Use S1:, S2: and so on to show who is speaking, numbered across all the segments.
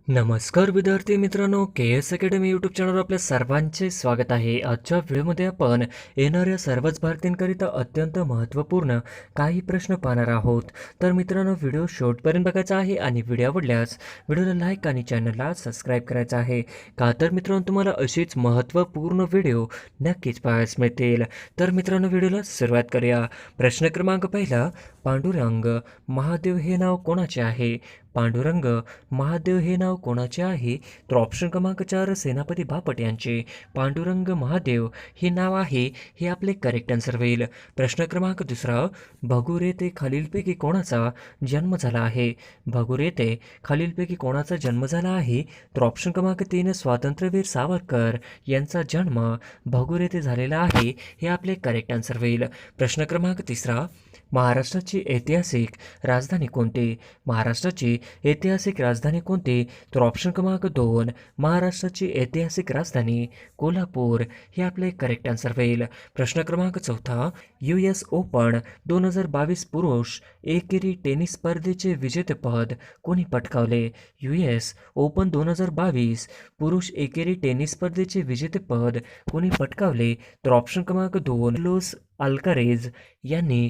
S1: नमस्कार विद्यार्थी मित्रांनो, के एस अकॅडमी यूट्यूब चॅनलवर आपल्या सर्वांचे स्वागत आहे. आजच्या व्हिडिओमध्ये आपण येणाऱ्या सर्वच भारतीयांकरिता अत्यंत महत्त्वपूर्ण काही प्रश्न पाहणार आहोत. तर मित्रांनो, व्हिडिओ शेवटपर्यंत बघायचा आहे आणि व्हिडिओ आवडल्यास व्हिडिओला लाईक आणि चॅनलला सबस्क्राईब करायचं आहे. का तर मित्रांनो, तुम्हाला अशीच महत्त्वपूर्ण व्हिडिओ नक्कीच पाहायला मिळतील. तर मित्रांनो, व्हिडिओला सुरुवात करूया. प्रश्न क्रमांक पहिला, पांडुरंग महादेव हे नाव कोणाचे आहे? पांडुरंग महादेव हे नाव कोणाचे आहे? तर ऑप्शन क्रमांक 4 सेनापती बापट यांचे पांडुरंग महादेव हे नाव आहे, हे आपले करेक्ट आन्सर होईल. प्रश्न क्रमांक दुसरा, भगूर येथे खालीलपैकी कोणाचा जन्म झाला आहे? भगूर येथे खालीलपैकी कोणाचा जन्म झाला आहे? तर ऑप्शन क्रमांक 3 स्वातंत्र्यवीर सावरकर यांचा जन्म भगूर येथे झालेला आहे, हे आपले करेक्ट आन्सर होईल. प्रश्न क्रमांक तिसरा, महाराष्ट्राची ऐतिहासिक राजधानी कोणती? महाराष्ट्राची ऐतिहासिक राजधानी कोणती? तर ऑप्शन क्रमांक 2 महाराष्ट्राची ऐतिहासिक राजधानी कोल्हापूर, हे आपले करेक्ट आन्सर होईल. प्रश्न क्रमांक चौथा, US ओपन 2022 पुरुष एकेरी टेनिस स्पर्धेचे विजेतेपद कोणी पटकावले? US ओपन 2022 पुरुष एकेरी टेनिस स्पर्धेचे विजेतेपद कोणी पटकावले? तर ऑप्शन क्रमांक 2 लोस अल्कारेज यांनी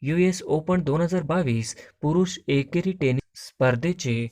S1: US ओपन 2022 पुरुष एकेरी टेनिस स्पर्धेचे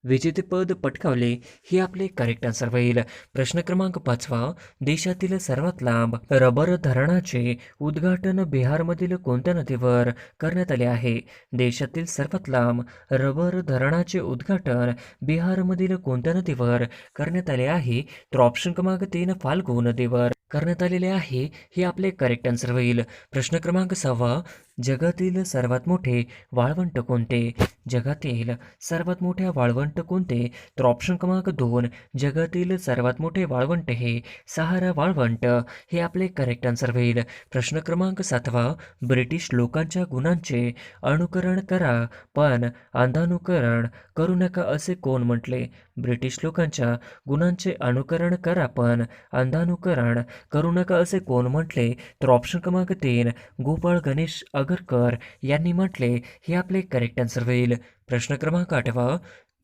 S1: विजेतेपद पटकावले, हे आपले करेक्ट आन्सर होईल. प्रश्न क्रमांक 5, देशातील सर्वात लांब रबर धरणाचे उद्घाटन बिहारमधील कोणत्या नदीवर करण्यात आले आहे? देशातील सर्वात लांब रबर धरणाचे उद्घाटन बिहारमधील कोणत्या नदीवर करण्यात आले आहे? तर ऑप्शन क्रमांक 3 फाल्गु नदीवर करण्यात आलेले आहे, हे आपले करेक्ट आन्सर होईल. प्रश्न क्रमांक 6, जगातील सर्वात मोठे वाळवंट कोणते? जगातील सर्वात मोठे वाळवंट कोणते? तर ऑप्शन क्रमांक 2 जगातील सर्वात मोठे वाळवंट हे सहारा वाळवंट, हे आपले करेक्ट आन्सर होईल. प्रश्न क्रमांक 7, ब्रिटिश लोकांच्या गुणांचे अनुकरण करा पण अंधानुकरण करू नका असे कोण म्हटले? ब्रिटिश लोकांच्या गुणांचे अनुकरण करा पण अंधानुकरण करू नका असे कोण म्हटले? तर ऑप्शन क्रमांक 3 गोपाळ गणेश आगरकर यांनी म्हटले, हे आपले करेक्ट आन्सर होईल. प्रश्न क्रमांक 8,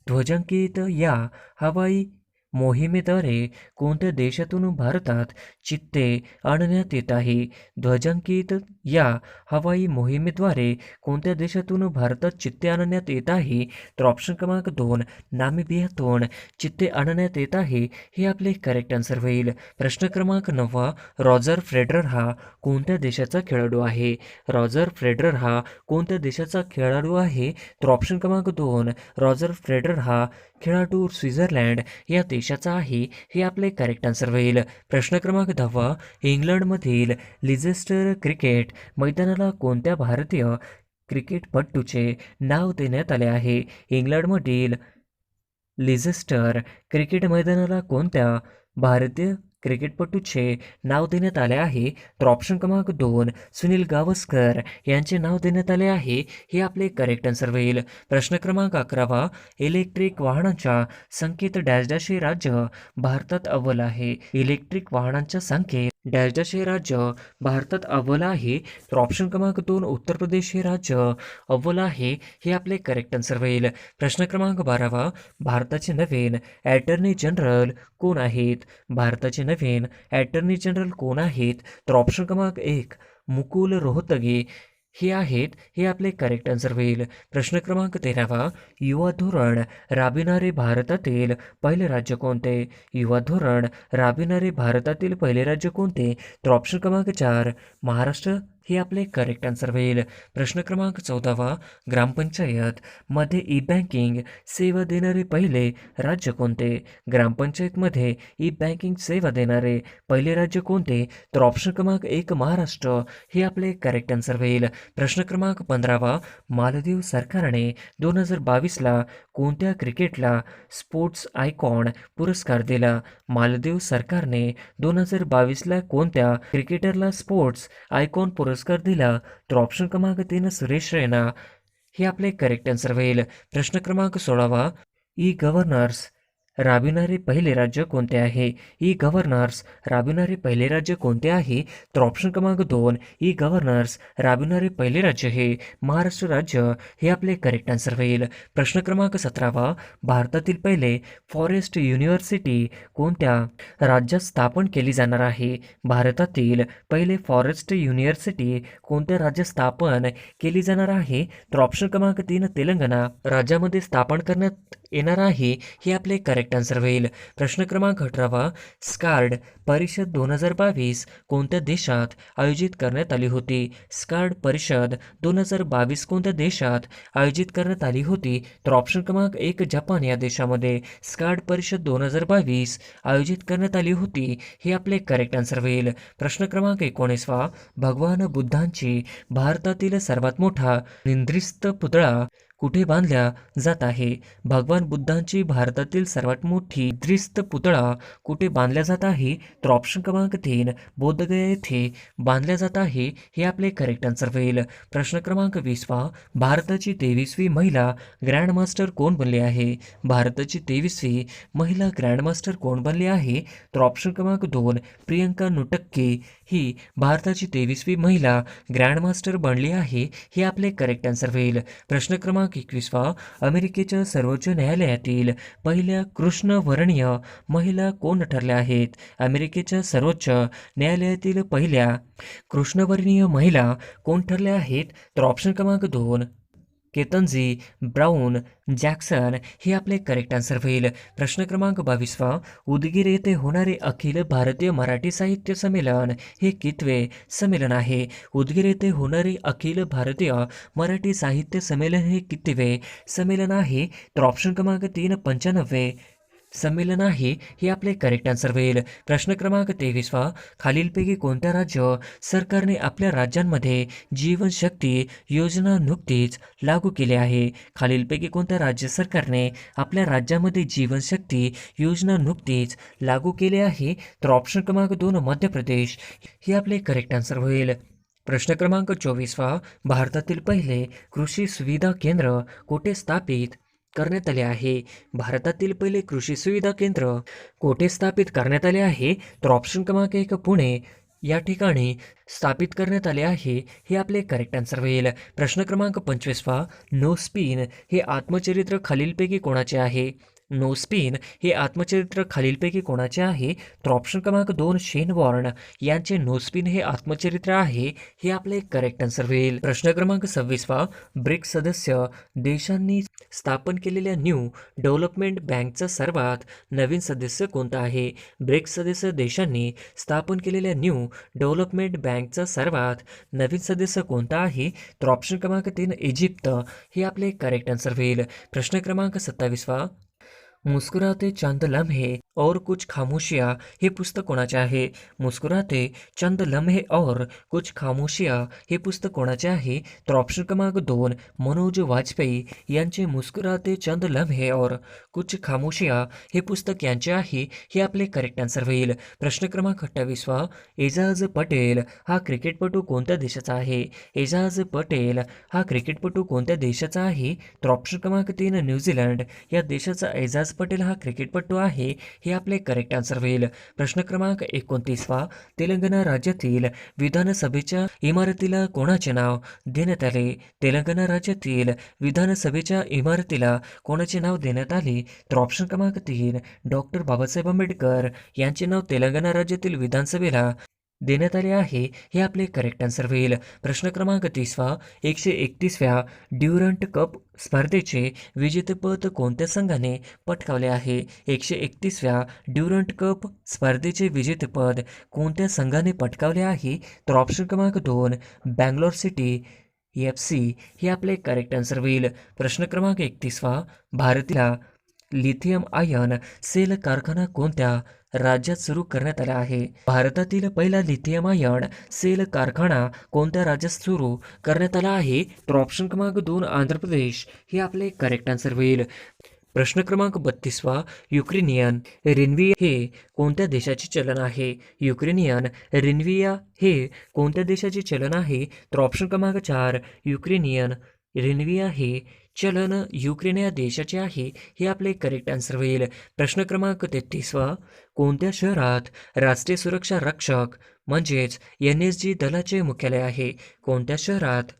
S1: ध्वजांकित या हवाई मोहिमेद्वारे कोणत्या देशातून भारतात चित्ते आणण्यात येत आहे? ध्वजांकित या हवाई मोहिमेद्वारे कोणत्या देशातून भारतात चित्ते आणण्यात येत आहे? तर ऑप्शन क्रमांक 2 नामिबियातून चित्ते आणण्यात येत आहे, हे आपले करेक्ट आन्सर होईल. प्रश्न क्रमांक 9, रॉजर फेडरर हा कोणत्या देशाचा खेळाडू आहे? रॉजर फेडरर हा कोणत्या देशाचा खेळाडू आहे? तर ऑप्शन क्रमांक 2 रॉजर फेडरर हा खेळाडू स्वित्झर्लंड या देशाचा आहे, हे आपले करेक्ट आन्सर होईल. प्रश्न क्रमांक 10, इंग्लंडमधील लिझेस्टर क्रिकेट मैदानाला कोणत्या भारतीय क्रिकेटपटूचे नाव देण्यात आले आहे? इंग्लंडमधील लिझेस्टर क्रिकेट मैदानाला कोणत्या भारतीय क्रिकेटपटूचे नाव देण्यात आले आहे? तर ऑप्शन क्रमांक 2 सुनील गावस्कर यांचे नाव देण्यात आले आहे, हे आपले करेक्ट आन्सर होईल. प्रश्न क्रमांक 11, इलेक्ट्रिक वाहनांच्या संख्येत डॅश डॅश हे राज्य भारतात अव्वल आहे? इलेक्ट्रिक वाहनांच्या संख्येत डॅश डॅश हे राज्य भारतात अव्वल आहे? तर ऑप्शन क्रमांक 2 उत्तर प्रदेश हे राज्य अव्वल आहे, हे आपले करेक्ट आन्सर होईल. प्रश्न क्रमांक 12, भारताचे नवीन अटॉर्नी जनरल कोण आहेत? भारताचे नवीन अटॉर्नी जनरल कोण आहेत? तर ऑप्शन क्रमांक 1 मुकुल रोहतगी हे आहेत, हे आपले करेक्ट आन्सर होईल. प्रश्न क्रमांक 13, युवा धोरण राबविणारे भारतातील पहिले राज्य कोणते? युवा धोरण राबविणारे भारतातील पहिले राज्य कोणते? तर ऑप्शन क्रमांक 4 महाराष्ट्र, हे आपले करेक्ट आन्सर होईल. प्रश्न क्रमांक 14, ग्रामपंचायत मध्ये ई बँकिंग सेवा देणारे पहिले राज्य कोणते? ग्रामपंचायतमध्ये ई बँकिंग सेवा देणारे पहिले राज्य कोणते? तर ऑप्शन क्रमांक 1 महाराष्ट्र, हे आपले करेक्ट आन्सर होईल. प्रश्न क्रमांक 15, मालदीव सरकारने 2022ला कोणत्या क्रिकेटला स्पोर्ट्स आयकॉन पुरस्कार दिला? मालदीव सरकारने 2022ला कोणत्या क्रिकेटरला स्पोर्ट्स आयकॉन पुरस्कार दिला? तर ऑप्शन क्रमांक 3 सुरेश रैना, हे आपले करेक्ट आन्सर होईल. प्रश्न क्रमांक 16, ई गव्हर्नर्स राबविणारे पहिले राज्य कोणते आहे? ई गव्हर्नर्स राबविणारे पहिले राज्य कोणते आहे? तर ऑप्शन क्रमांक 2 ई गव्हर्नर्स राबविणारे पहिले राज्य हे महाराष्ट्र राज्य हे आपले करेक्ट आन्सर होईल. प्रश्न क्रमांक 17 भारतातील पहिले फॉरेस्ट युनिव्हर्सिटी कोणत्या राज्यात स्थापन केली जाणार आहे? भारतातील पहिले फॉरेस्ट युनिव्हर्सिटी कोणत्या राज्यात स्थापन केली जाणार आहे? तर ऑप्शन क्रमांक 3 तेलंगणा राज्यामध्ये स्थापन करण्यात येणार आहे हे आपले करेक्ट आन्सर होईल. प्रश्न क्रमांक 18 स्कार्ड परिषद 2022 कोणत्या देशात आयोजित करण्यात आली होती? स्कार्ड परिषद 2022 कोणत्या देशात आयोजित करण्यात आली होती? तर ऑप्शन क्रमांक 1 जपान या देशामध्ये स्कार्ड परिषद 2022 आयोजित करण्यात आली होती हे आपले करेक्ट आन्सर होईल. प्रश्न क्रमांक 19 भगवान बुद्धांची भारतातील सर्वात मोठा निद्रिस्त पुतळा कुठे बांधल्या जात आहे? भगवान बुद्धांची भारतातील सर्वात मोठी निद्रिस्त पुतळा कुठे बांधल्या जात आहे? तर ऑप्शन क्रमांक 3 बोधगया येथे बांधल्या जात आहे हे आपले करेक्ट आन्सर होईल. प्रश्न क्रमांक 20 भारताची 23वी महिला ग्रँडमास्टर कोण बनली आहे? भारताची 23वी महिला ग्रँडमास्टर कोण बनली आहे? तर ऑप्शन क्रमांक 2 प्रियंका नुटक्के ही भारताची 23वी महिला ग्रँडमास्टर बनली आहे हे आपले करेक्ट आन्सर होईल. प्रश्न क्रमांक 21 अमेरिकेच्या सर्वोच्च न्यायालयातील पहिल्या कृष्णवर्णीय महिला कोण ठरल्या आहेत? अमेरिकेच्या सर्वोच्च न्यायालयातील पहिल्या कृष्णवर्णीय महिला कोण ठरल्या आहेत? तर ऑप्शन क्रमांक 2 केतनजी ब्राऊन जॅक्सन हे आपले करेक्ट आन्सर होईल. प्रश्न क्रमांक 22 उदगीर येथे होणारे अखिल भारतीय मराठी साहित्य संमेलन हे कितवे संमेलन आहे? उदगीर येथे होणारे अखिल भारतीय मराठी साहित्य संमेलन हे कितवे संमेलन आहे? तर ऑप्शन क्रमांक 3 95 संमेलन आहे हे आपले करेक्ट आन्सर होईल. प्रश्न क्रमांक 23 खालीलपैकी कोणत्या राज्य सरकारने आपल्या राज्यांमध्ये जीवनशक्ती योजना नुकतीच लागू केली आहे? खालीलपैकी कोणत्या राज्य सरकारने आपल्या राज्यामध्ये जीवनशक्ती योजना नुकतीच लागू केली आहे? तर ऑप्शन क्रमांक 2 मध्य प्रदेश हे आपले करेक्ट आन्सर होईल. प्रश्न क्रमांक 24 भारतातील पहिले कृषी सुविधा केंद्र कुठे स्थापित करण्यात आले आहे? भारतातील पहिले कृषी सुविधा केंद्र कोठे स्थापित करण्यात आले आहे? तर ऑप्शन क्रमांक 1 पुणे या ठिकाणी स्थापित करण्यात आले आहे हे आपले करेक्ट आन्सर होईल. प्रश्न क्रमांक 25 नो स्पिन हे आत्मचरित्र खालीलपैकी कोणाचे आहे? नो स्पिन हे आत्मचरित्र खालीलपैकी कोणाचे आहे? तर ऑप्शन क्रमांक 2 शेन वॉर्न यांचे नो स्पिन हे आत्मचरित्र आहे हे आपले करेक्ट आन्सर होईल. प्रश्न क्रमांक 26 ब्रिक्स सदस्य देशांनी स्थापन केलेल्या न्यू डेव्हलपमेंट बँकचा सर्वात नवीन सदस्य कोणता आहे? ब्रिक्स सदस्य देशांनी स्थापन केलेल्या न्यू डेव्हलपमेंट बँकचा सर्वात नवीन सदस्य कोणता आहे? तर ऑप्शन क्रमांक 3 इजिप्त हे आपले करेक्ट आन्सर होईल. प्रश्न क्रमांक 27 मुस्कुराते चंद लम्हे और कुछ खामोशियाँ हे पुस्तक कोणाचे आहे? मुस्कुराते चंद लम्हे और कुछ खामोशियाँ हे पुस्तक कोणाचे आहे? तर ऑप्शन क्रमांक 2 मनोज वाजपेयी यांचे मुस्कुराते चंद लम्हे और कुछ खामोशियाँ हे पुस्तक यांचे आहे हे आपले करेक्ट आन्सर होईल. प्रश्न क्रमांक 28 एजाज पटेल हा क्रिकेटपटू कोणत्या देशाचा आहे? एजाज पटेल हा क्रिकेटपटू कोणत्या देशाचा आहे? तर ऑप्शन क्रमांक 3 न्यूझीलंड या देशाचा एजाज पटेल हा क्रिकेटपटू आहे हे आपले करेक्ट आन्सर होईल. प्रश्न क्रमांक 29 तेलंगणा राज्यातील विधानसभेच्या इमारतीला कोणाचे नाव देण्यात आले? तेलंगणा राज्यातील विधानसभेच्या इमारतीला कोणाचे नाव देण्यात आले? तर ऑप्शन क्रमांक 3 डॉक्टर बाबासाहेब आंबेडकर यांचे नाव तेलंगणा राज्यातील विधानसभेला देण्यात आले आहे हे आपले करेक्ट आन्सर होईल. प्रश्न क्रमांक 30 131व्या ड्युरंट कप स्पर्धेचे विजेतेपद कोणत्या संघाने पटकावले आहे? 131व्या ड्युरंट कप स्पर्धेचे विजेतेपद कोणत्या संघाने पटकावले आहे? तर ऑप्शन क्रमांक 2 बँगलोर सिटी FC हे आपले करेक्ट आन्सर होईल. प्रश्न क्रमांक 31 भारतीय लिथियम आयन सेल कारखाना कोणत्या राज्यात सुरू करण्यात आला आहे? भारतातील पहिला लिथियम आयन सेल कारखाना कोणत्या राज्यात सुरू करण्यात आला आहे? तर ऑप्शन क्रमांक 2 आंध्र प्रदेश हे आपले करेक्ट आन्सर होईल. प्रश्न क्रमांक 32 युक्रेनियन रिन्विया हे कोणत्या देशाचे चलन आहे? युक्रेनियन रिन्विया हे कोणत्या देशाचे चलन आहे? तर ऑप्शन क्रमांक 4 युक्रेनियन रिन्विया हे चलन युक्रेन या देशाचे आहे, हे आपले करेक्ट आन्सर होईल. प्रश्न क्रमांक 33वा, कोणत्या शहरात राष्ट्रीय सुरक्षा रक्षक म्हणजेच NSG दलाचे मुख्यालय आहे? कोणत्या शहरात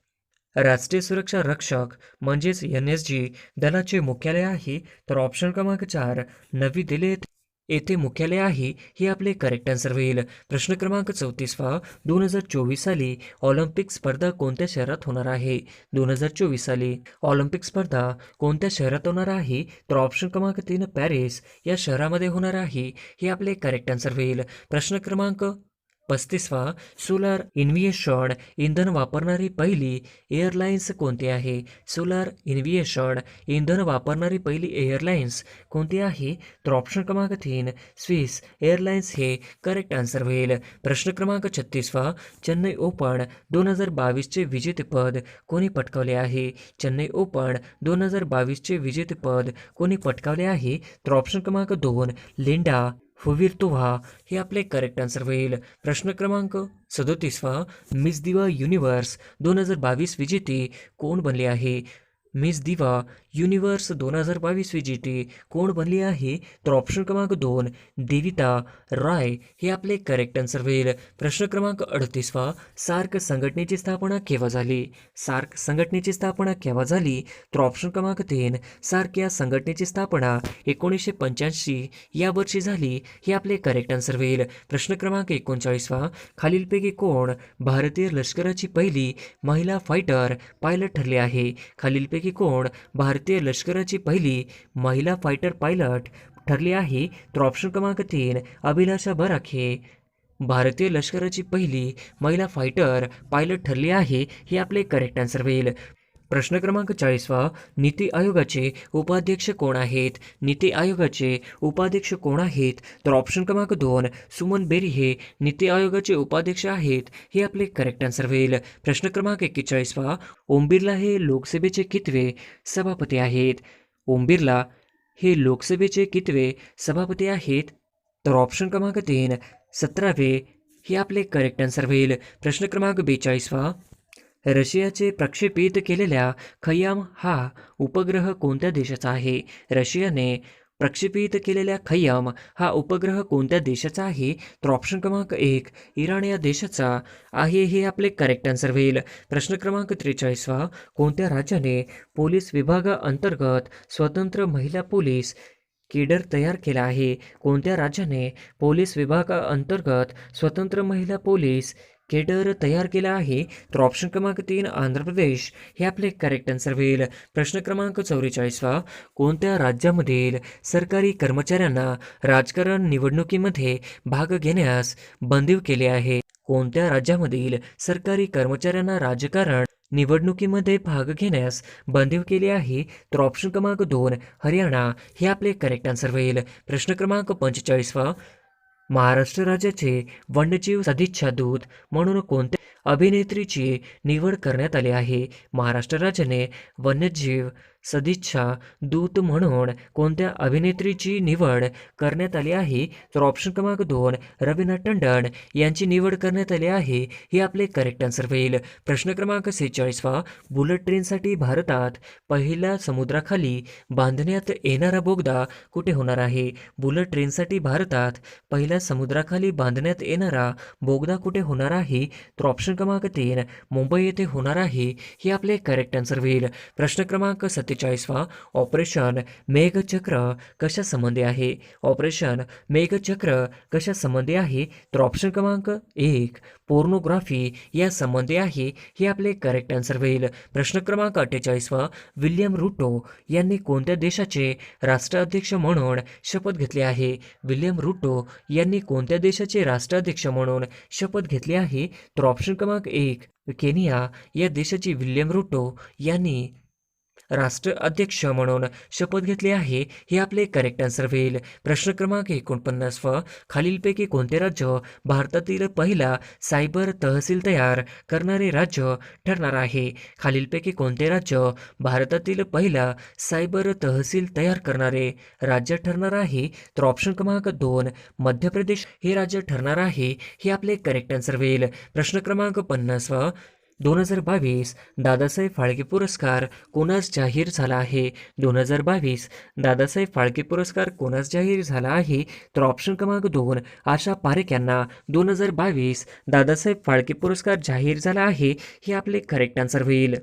S1: राष्ट्रीय सुरक्षा रक्षक म्हणजेच NSG दलाचे मुख्यालय आहे? तर ऑप्शन क्रमांक 4 नवी दिल्ली येथे मुख्यालय आहे, हे आपले करेक्ट आन्सर होईल. प्रश्न क्रमांक 34वा, 2024 साली ऑलिम्पिक स्पर्धा कोणत्या शहरात होणार आहे? 2024 साली ऑलिम्पिक स्पर्धा कोणत्या शहरात होणार आहे? तर ऑप्शन क्रमांक 3 पॅरिस या शहरामध्ये होणार आहे, हे आपले करेक्ट आन्सर होईल. प्रश्न क्रमांक 35वा, सोलार इन्व्हिएशन इंधन वापरणारी पहिली एअरलाइन्स कोणती आहे? सोलार इन्व्हिएशन इंधन वापरणारी पहिली एअरलाइन्स कोणती आहे? तर ऑप्शन क्रमांक 3 स्विस एअरलाइन्स हे करेक्ट आन्सर होईल. प्रश्न क्रमांक 36वा, चेन्नई ओपन 2022चे विजेतेपद कोणी पटकावले आहे? चेन्नई ओपन 2022चे विजेतेपद कोणी पटकावले आहे? तर ऑप्शन क्रमांक 2 लिंडा फुविर्तोव्हा हे आपले करेक्ट आन्सर होईल. प्रश्न क्रमांक 37वा, मिस दिवा युनिव्हर्स 2022 विजेते कोण बनले आहे? मिस दिवा युनिव्हर्स 2022 विजेते कोण बनली आहे? तर ऑप्शन क्रमांक 2 देविता रॉय हे आपले करेक्ट आन्सर होईल. प्रश्न क्रमांक 38वा, सार्क संघटनेची स्थापना केव्हा झाली? सार्क संघटनेची स्थापना केव्हा झाली? तर ऑप्शन क्रमांक 3 सार्क या संघटनेची स्थापना 1985 या वर्षी झाली, हे आपले करेक्ट आन्सर होईल. प्रश्न क्रमांक 39वा, खालीलपैकी कोण भारतीय लष्कराची पहिली महिला फायटर पायलट ठरली आहे? खालीलपैकी कोण भारतीय लष्कराची पहिली महिला फायटर पायलट ठरली आहे? तर ऑप्शन क्रमांक 3 अभिलाषा बराखे भारतीय लष्कराची पहिली महिला फायटर पायलट ठरली आहे, हे आपले करेक्ट आन्सर होईल. प्रश्न क्रमांक 40वा, नीती आयोगाचे उपाध्यक्ष कोण आहेत? नीती आयोगाचे उपाध्यक्ष कोण आहेत? तर ऑप्शन क्रमांक 2 सुमन बेरी हे नीती आयोगाचे उपाध्यक्ष आहेत, हे आपले करेक्ट आन्सर होईल. प्रश्न क्रमांक 41वा, ओम बिर्ला हे लोकसभेचे कितवे सभापती आहेत? ओम बिर्ला हे लोकसभेचे कितवे सभापती आहेत? तर ऑप्शन क्रमांक 3 17वे हे आपले करेक्ट आन्सर होईल. प्रश्न क्रमांक 42वा, रशियाचे प्रक्षेपित केलेल्या खय्याम हा उपग्रह कोणत्या देशाचा आहे? रशियाने प्रक्षेपित केलेल्या खय्याम हा उपग्रह कोणत्या देशाचा आहे? तर ऑप्शन क्रमांक 1 इराण या देशाचा आहे, हे आपले करेक्ट आन्सर होईल. प्रश्न क्रमांक 43वा, कोणत्या राज्याने पोलीस विभागाअंतर्गत स्वतंत्र महिला पोलीस केडर तयार केला आहे? कोणत्या राज्याने पोलीस विभागाअंतर्गत स्वतंत्र महिला पोलीस केडर तयार केला आहे? तर ऑप्शन क्रमांक 3 आंध्र प्रदेश हे आपले करेक्ट आन्सर होईल. प्रश्न क्रमांक 44वा, कोणत्या राज्यामधील सरकारी कर्मचाऱ्यांना राजकारण निवडणुकीमध्ये भाग घेण्यास बंदीव केले आहे? कोणत्या राज्यामधील सरकारी कर्मचाऱ्यांना राजकारण निवडणुकीमध्ये भाग घेण्यास बंदीव केले आहे? तर ऑप्शन क्रमांक 2 हरियाणा हे आपले करेक्ट आन्सर होईल. प्रश्न क्रमांक 45वा, महाराष्ट्र राज्याचे वन्यजीव सदिच्छा दूत म्हणून कोणत्या अभिनेत्रीची निवड करण्यात आली आहे? महाराष्ट्र राज्याने वन्यजीव सदिच्छा दूत म्हणून कोणत्या अभिनेत्रीची निवड करण्यात आली आहे? तर ऑप्शन क्रमांक 2 रवीना टंडन यांची निवड करण्यात आली आहे, हे आपले करेक्ट आन्सर होईल. प्रश्न क्रमांक 46वा, बुलेट ट्रेनसाठी भारतात पहिला समुद्राखाली बांधण्यात येणारा बोगदा कुठे होणार आहे? बुलेट ट्रेनसाठी भारतात पहिला समुद्राखाली बांधण्यात येणारा बोगदा कुठे होणार आहे? तर ऑप्शन क्रमांक 3 मुंबई येथे होणार आहे, हे आपले करेक्ट आन्सर होईल. प्रश्न क्रमांक 47वा, ऑपरेशन मेघचक्र कशा संबंधी आहे? ऑपरेशन मेघचक्र कशा संबंधी आहे? तर ऑप्शन क्रमांक 1 पोर्नोग्राफी या संबंधी आहे, हे आपले करेक्ट आन्सर होईल. प्रश्न क्रमांक 48वा, विल्यम रुटो यांनी कोणत्या देशाचे राष्ट्राध्यक्ष म्हणून शपथ घेतली आहे? विल्यम रुटो यांनी कोणत्या देशाचे राष्ट्राध्यक्ष म्हणून शपथ घेतली आहे? तर ऑप्शन क्रमांक 1 केनिया या देशाची विल्यम रुटो यांनी राष्ट्राध्यक्ष म्हणून शपथ घेतली आहे, हे आपले करेक्ट आन्सर होईल. प्रश्न क्रमांक 49वा, खालीलपैकी कोणते राज्य भारतातील पहिला सायबर तहसील तयार करणारे राज्य ठरणार आहे? खालीलपैकी कोणते राज्य भारतातील पहिला सायबर तहसील तयार करणारे राज्य ठरणार आहे? तर ऑप्शन क्रमांक 2 मध्य प्रदेश हे राज्य ठरणार आहे, हे आपले करेक्ट आन्सर होईल. प्रश्न क्रमांक 50वा, 2022 दादासाहेब फाळके पुरस्कार कोणास जाहीर झाला आहे? 2022 दादासाहेब फाळके पुरस्कार कोणास जाहीर झाला आहे? तर ऑप्शन क्रमांक 2 आशा पारेख यांना 2022 दादासाहेब फाळके पुरस्कार जाहीर झाला आहे, हे आपले करेक्ट आन्सर होईल.